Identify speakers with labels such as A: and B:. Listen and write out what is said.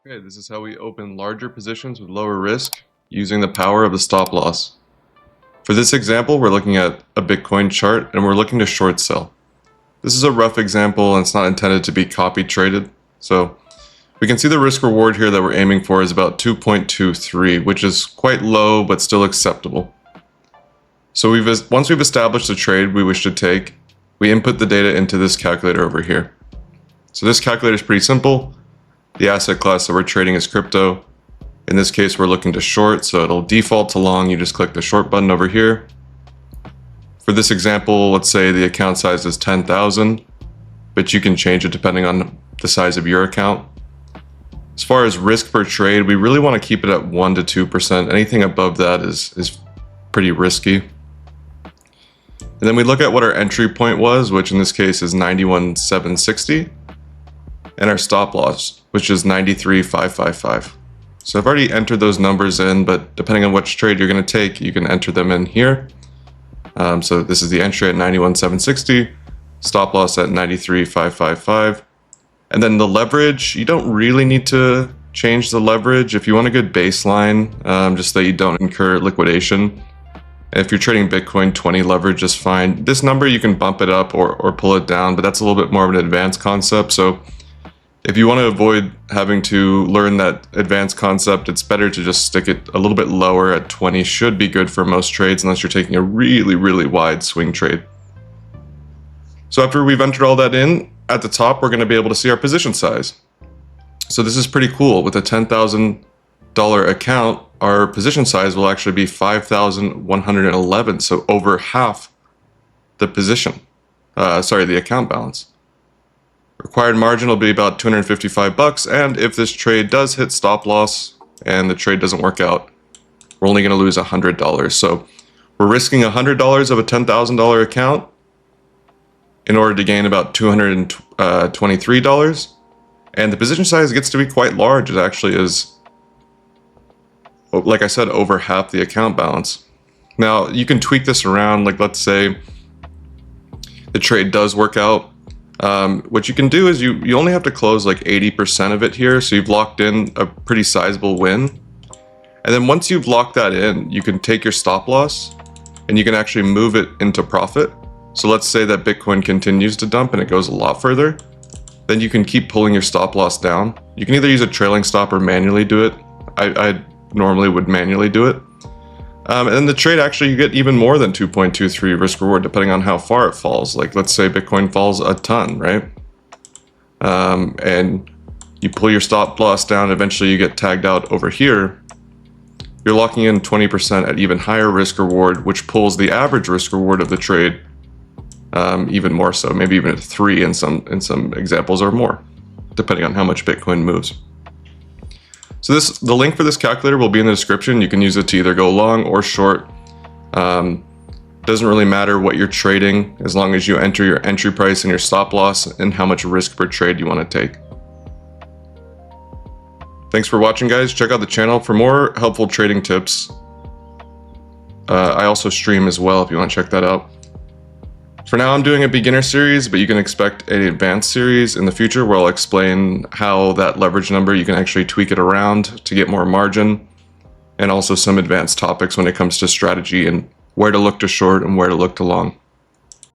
A: Okay, this is how we open larger positions with lower risk using the power of the stop loss. For this example, we're looking at a Bitcoin chart and we're looking to short sell. This is a rough example and it's not intended to be copy traded. So we can see the risk reward here that we're aiming for is about 2.23, which is quite low but still acceptable. So once we've established the trade we wish to take, we input the data into this calculator over here. So this calculator is pretty simple. The asset class that we're trading is crypto. In this case, we're looking to short, so it'll default to long. You just click the short button over here. For this example, let's say the account size is 10,000, but you can change it depending on the size of your account. As far as risk per trade, we really want to keep it at 1 to 2%. Anything above that is pretty risky. And then we look at what our entry point was, which in this case is 91,760. And our stop loss, which is 93,555. So I've already entered those numbers in, but depending on which trade you're going to take, you can enter them in here. So this is the entry at 91,760, stop loss at 93,555. And then the leverage, you don't really need to change the leverage. If you want a good baseline, just that you don't incur liquidation. And if you're trading Bitcoin, 20 leverage is fine. This number, you can bump it up or pull it down, but that's a little bit more of an advanced concept. So if you want to avoid having to learn that advanced concept, it's better to just stick it a little bit lower at 20. Should be good for most trades unless you're taking a really, really wide swing trade. So after we've entered all that in, at the top, we're going to be able to see our position size. So this is pretty cool. With a $10,000 account, our position size will actually be 5,111. So over half the position, the account balance. Required margin will be about 255 bucks, and if this trade does hit stop loss and the trade doesn't work out, we're only going to lose $100. So we're risking $100 of a $10,000 account in order to gain about $223, and the position size gets to be quite large. It actually is, like I said, over half the account balance. Now you can tweak this around, like let's say the trade does work out. What you can do is you only have to close like 80% of it here, so you've locked in a pretty sizable win. And then once you've locked that in, you can take your stop loss and you can actually move it into profit. So let's say that Bitcoin continues to dump and it goes a lot further, then you can keep pulling your stop loss down. You can either use a trailing stop or manually do it. I normally would manually do it. And then the trade, actually, you get even more than 2.23 risk reward depending on how far it falls. Like let's say Bitcoin falls a ton, right? And you pull your stop loss down, eventually you get tagged out over here. You're locking in 20% at even higher risk reward, which pulls the average risk reward of the trade even more so, maybe even at 3 in some examples or more, depending on how much Bitcoin moves. So the link for this calculator will be in the description. You can use it to either go long or short. Doesn't really matter what you're trading as long as you enter your entry price and your stop loss and how much risk per trade you want to take. Thanks for watching, guys. Check out the channel for more helpful trading tips. I also stream as well if you want to check that out. For now, I'm doing a beginner series, but you can expect an advanced series in the future where I'll explain how that leverage number, you can actually tweak it around to get more margin, and also some advanced topics when it comes to strategy and where to look to short and where to look to long.